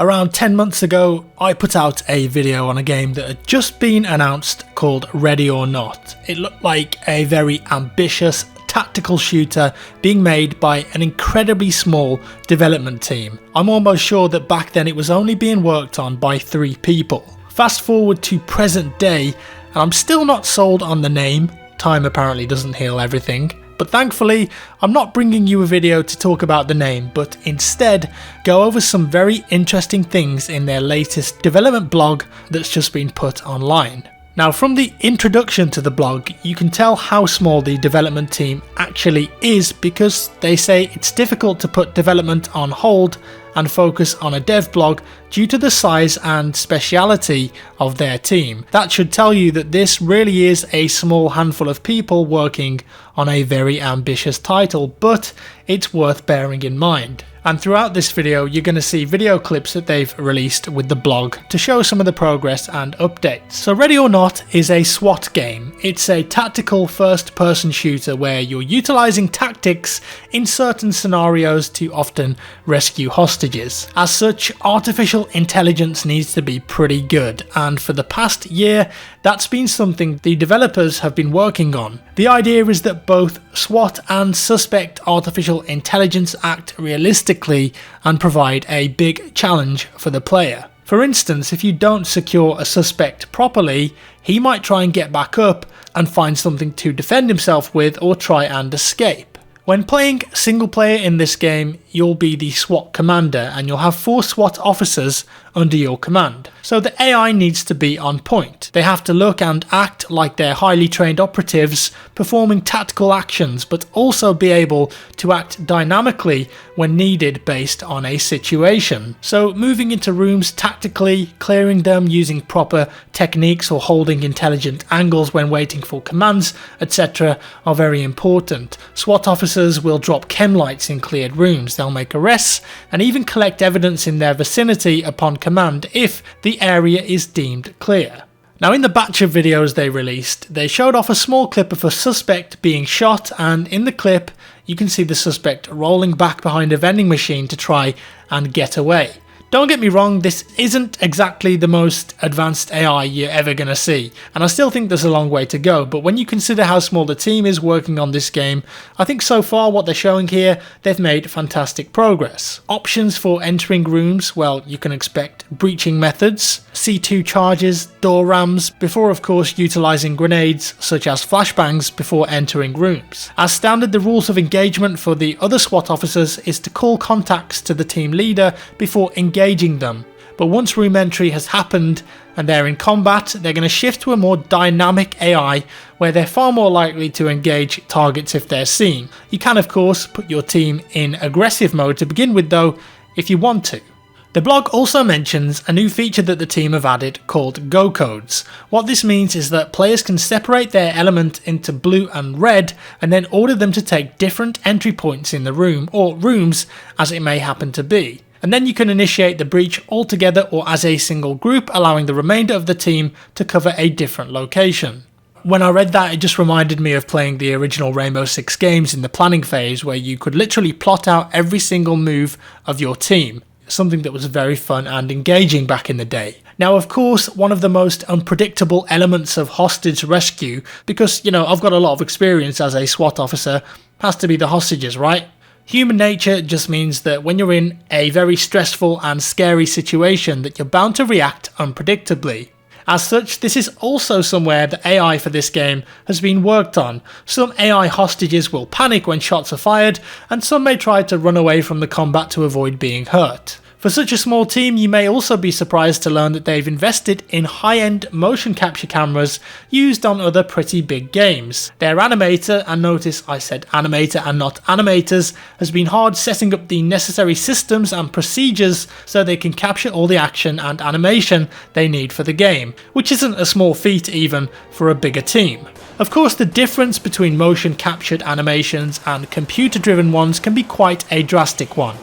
Around 10 months ago, I put out a video on a game that had just been announced called Ready or Not. It looked like a very ambitious tactical shooter being made by an incredibly small development team. I'm almost sure that back then it was only being worked on by 3 people. Fast forward to present day, and I'm still not sold on the name. Time apparently doesn't heal everything. But thankfully, I'm not bringing you a video to talk about the name, but instead go over some very interesting things in their latest development blog that's just been put online. Now, from the introduction to the blog, you can tell how small the development team actually is because they say it's difficult to put development on hold and focus on a dev blog due to the size and speciality of their team. That should tell you that this really is a small handful of people working on a very ambitious title, but it's worth bearing in mind. And throughout this video, you're going to see video clips that they've released with the blog to show some of the progress and updates. So Ready or Not is a SWAT game. It's a tactical first-person shooter where you're utilizing tactics in certain scenarios to often rescue hostages. As such, artificial intelligence needs to be pretty good, and for the past year, that's been something the developers have been working on. The idea is that both SWAT and suspect artificial intelligence act realistically and provide a big challenge for the player. For instance, if you don't secure a suspect properly, he might try and get back up and find something to defend himself with or try and escape. When playing single player in this game, you'll be the SWAT commander and you'll have 4 SWAT officers under your command. So the AI needs to be on point. They have to look and act like they're highly trained operatives performing tactical actions, but also be able to act dynamically when needed based on a situation. So moving into rooms tactically, clearing them using proper techniques or holding intelligent angles when waiting for commands, etc. are very important. SWAT officers will drop chem lights in cleared rooms. They'll make arrests and even collect evidence in their vicinity upon command if the area is deemed clear. Now, in the batch of videos they released, they showed off a small clip of a suspect being shot, and in the clip you can see the suspect rolling back behind a vending machine to try and get away. Don't get me wrong, this isn't exactly the most advanced AI you're ever going to see, and I still think there's a long way to go, but when you consider how small the team is working on this game, I think so far what they're showing here, they've made fantastic progress. Options for entering rooms, well, you can expect breaching methods, C2 charges, door rams, before of course utilising grenades such as flashbangs before entering rooms. As standard, the rules of engagement for the other SWAT officers is to call contacts to the team leader before engaging them, but once room entry has happened and they're in combat, they're going to shift to a more dynamic AI where they're far more likely to engage targets if they're seen. You can of course put your team in aggressive mode to begin with though, if you want to. The blog also mentions a new feature that the team have added called Go Codes. What this means is that players can separate their element into blue and red and then order them to take different entry points in the room, or rooms as it may happen to be. And then you can initiate the breach altogether or as a single group, allowing the remainder of the team to cover a different location. When I read that, it just reminded me of playing the original Rainbow Six games in the planning phase, where you could literally plot out every single move of your team. Something that was very fun and engaging back in the day. Now, of course, one of the most unpredictable elements of hostage rescue, because, I've got a lot of experience as a SWAT officer, has to be the hostages, right? Human nature just means that when you're in a very stressful and scary situation that you're bound to react unpredictably. As such, this is also somewhere the AI for this game has been worked on. Some AI hostages will panic when shots are fired, and some may try to run away from the combat to avoid being hurt. For such a small team, you may also be surprised to learn that they've invested in high-end motion capture cameras used on other pretty big games. Their animator, and notice I said animator and not animators, has been hard setting up the necessary systems and procedures so they can capture all the action and animation they need for the game, which isn't a small feat even for a bigger team. Of course, the difference between motion captured animations and computer driven ones can be quite a drastic one.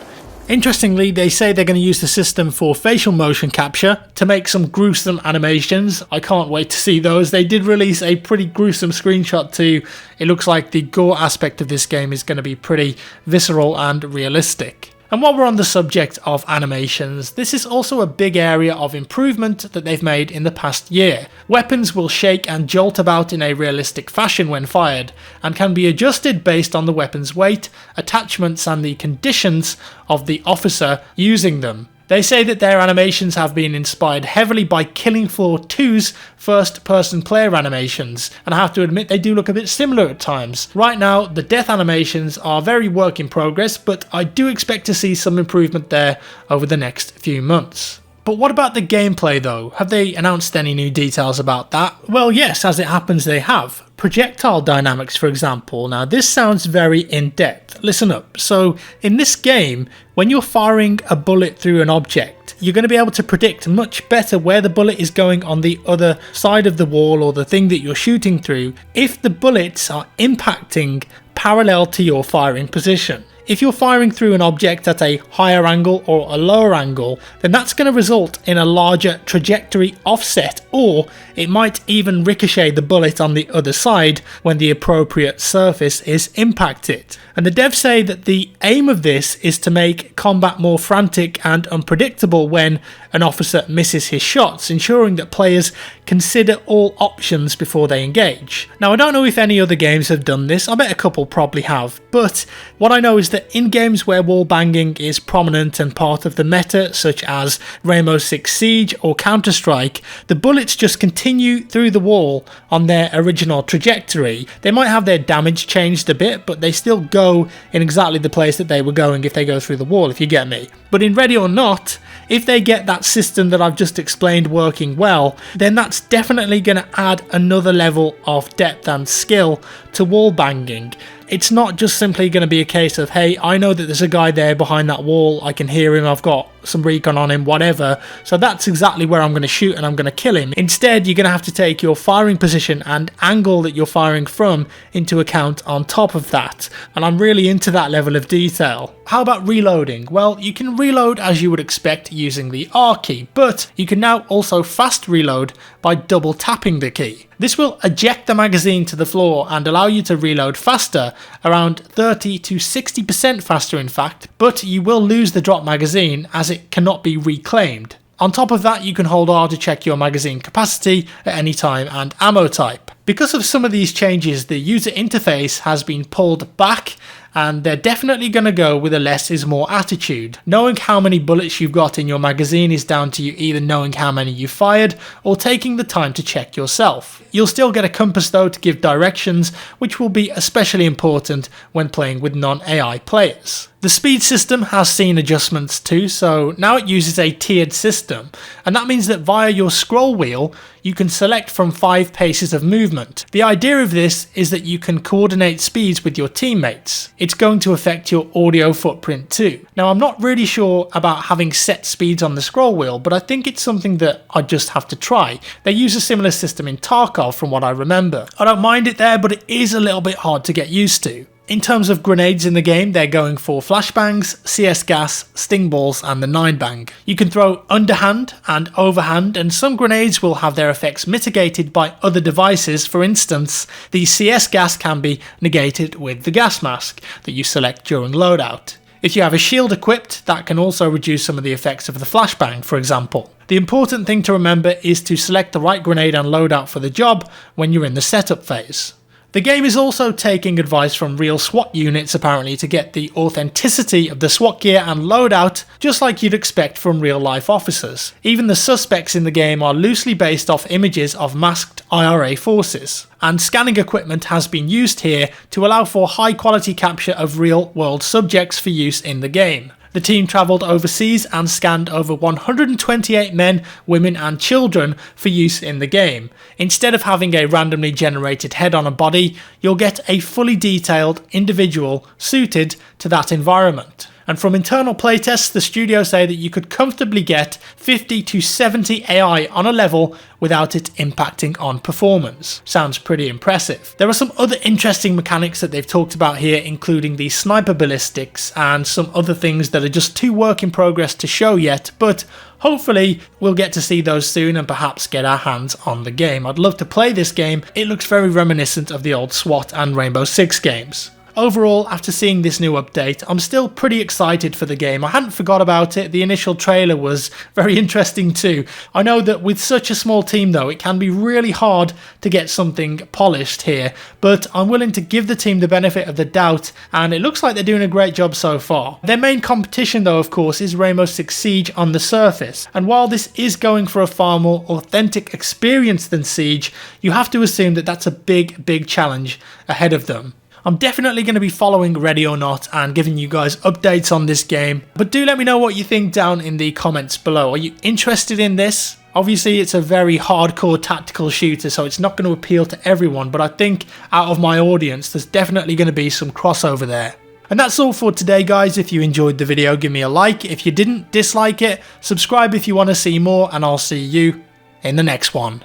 Interestingly, they say they're going to use the system for facial motion capture to make some gruesome animations. I can't wait to see those. They did release a pretty gruesome screenshot too. It looks like the gore aspect of this game is going to be pretty visceral and realistic. And while we're on the subject of animations, this is also a big area of improvement that they've made in the past year. Weapons will shake and jolt about in a realistic fashion when fired, and can be adjusted based on the weapon's weight, attachments and the conditions of the officer using them. They say that their animations have been inspired heavily by Killing Floor 2's first-person player animations, and I have to admit they do look a bit similar at times. Right now, the death animations are very work in progress, but I do expect to see some improvement there over the next few months. But what about the gameplay though? Have they announced any new details about that? Well yes, as it happens they have. Projectile dynamics for example. Now this sounds very in-depth. Listen up. So in this game, when you're firing a bullet through an object, you're going to be able to predict much better where the bullet is going on the other side of the wall or the thing that you're shooting through if the bullets are impacting parallel to your firing position. If you're firing through an object at a higher angle or a lower angle, then that's going to result in a larger trajectory offset, or it might even ricochet the bullet on the other side when the appropriate surface is impacted. And the devs say that the aim of this is to make combat more frantic and unpredictable when an officer misses his shots, ensuring that players consider all options before they engage. Now I don't know if any other games have done this, I bet a couple probably have, but what I know is that in games where wall banging is prominent and part of the meta, such as Rainbow Six Siege or Counter-Strike, the bullets just continue through the wall on their original trajectory. They might have their damage changed a bit, but they still go in exactly the place that they were going if they go through the wall, if you get me. But in Ready or Not, if they get that system that I've just explained working well, then that's definitely going to add another level of depth and skill to wall banging. It's not just simply going to be a case of, hey, I know that there's a guy there behind that wall, I can hear him, I've got some recon on him, whatever, so that's exactly where I'm going to shoot and I'm going to kill him. Instead, you're going to have to take your firing position and angle that you're firing from into account on top of that, and I'm really into that level of detail. How about reloading? Well, you can reload as you would expect using the R key, but you can now also fast reload by double tapping the key. This will eject the magazine to the floor and allow you to reload faster, around 30 to 60% faster in fact, but you will lose the drop magazine as it cannot be reclaimed. On top of that, you can hold R to check your magazine capacity at any time and ammo type. Because of some of these changes, the user interface has been pulled back, and they're definitely going to go with a less is more attitude. Knowing how many bullets you've got in your magazine is down to you either knowing how many you fired or taking the time to check yourself. You'll still get a compass though to give directions, which will be especially important when playing with non-AI players. The speed system has seen adjustments too, so now it uses a tiered system, and that means that via your scroll wheel you can select from 5 paces of movement. The idea of this is that you can coordinate speeds with your teammates. It's going to affect your audio footprint too. Now I'm not really sure about having set speeds on the scroll wheel, but I think it's something that I just have to try. They use a similar system in Tarkov from what I remember. I don't mind it there, but it is a little bit hard to get used to. In terms of grenades in the game, they're going for flashbangs, CS gas, sting balls and the 9-bang. You can throw underhand and overhand, and some grenades will have their effects mitigated by other devices. For instance, the CS gas can be negated with the gas mask that you select during loadout. If you have a shield equipped, that can also reduce some of the effects of the flashbang, for example. The important thing to remember is to select the right grenade and loadout for the job when you're in the setup phase. The game is also taking advice from real SWAT units apparently to get the authenticity of the SWAT gear and loadout just like you'd expect from real life officers. Even the suspects in the game are loosely based off images of masked IRA forces, and scanning equipment has been used here to allow for high quality capture of real world subjects for use in the game. The team travelled overseas and scanned over 128 men, women and children for use in the game. Instead of having a randomly generated head on a body, you'll get a fully detailed individual suited to that environment. And from internal playtests, the studio say that you could comfortably get 50 to 70 AI on a level without it impacting on performance. Sounds pretty impressive. There are some other interesting mechanics that they've talked about here, including the sniper ballistics and some other things that are just too work in progress to show yet, but hopefully we'll get to see those soon and perhaps get our hands on the game. I'd love to play this game. It looks very reminiscent of the old SWAT and Rainbow Six games. overall, after seeing this new update, I'm still pretty excited for the game. I hadn't forgot about it. The initial trailer was very interesting too. I know that with such a small team though, it can be really hard to get something polished here, but I'm willing to give the team the benefit of the doubt, and it looks like they're doing a great job so far. Their main competition though, of course, is Rainbow Six Siege on the surface, and while this is going for a far more authentic experience than Siege, you have to assume that that's a big challenge ahead of them. I'm definitely going to be following Ready or Not and giving you guys updates on this game, but do let me know what you think down in the comments below. Are you interested in this? Obviously it's a very hardcore tactical shooter, so it's not going to appeal to everyone, but I think out of my audience there's definitely going to be some crossover there. And that's all for today guys. If you enjoyed the video, give me a like. If you didn't, dislike it. Subscribe if you want to see more, and I'll see you in the next one.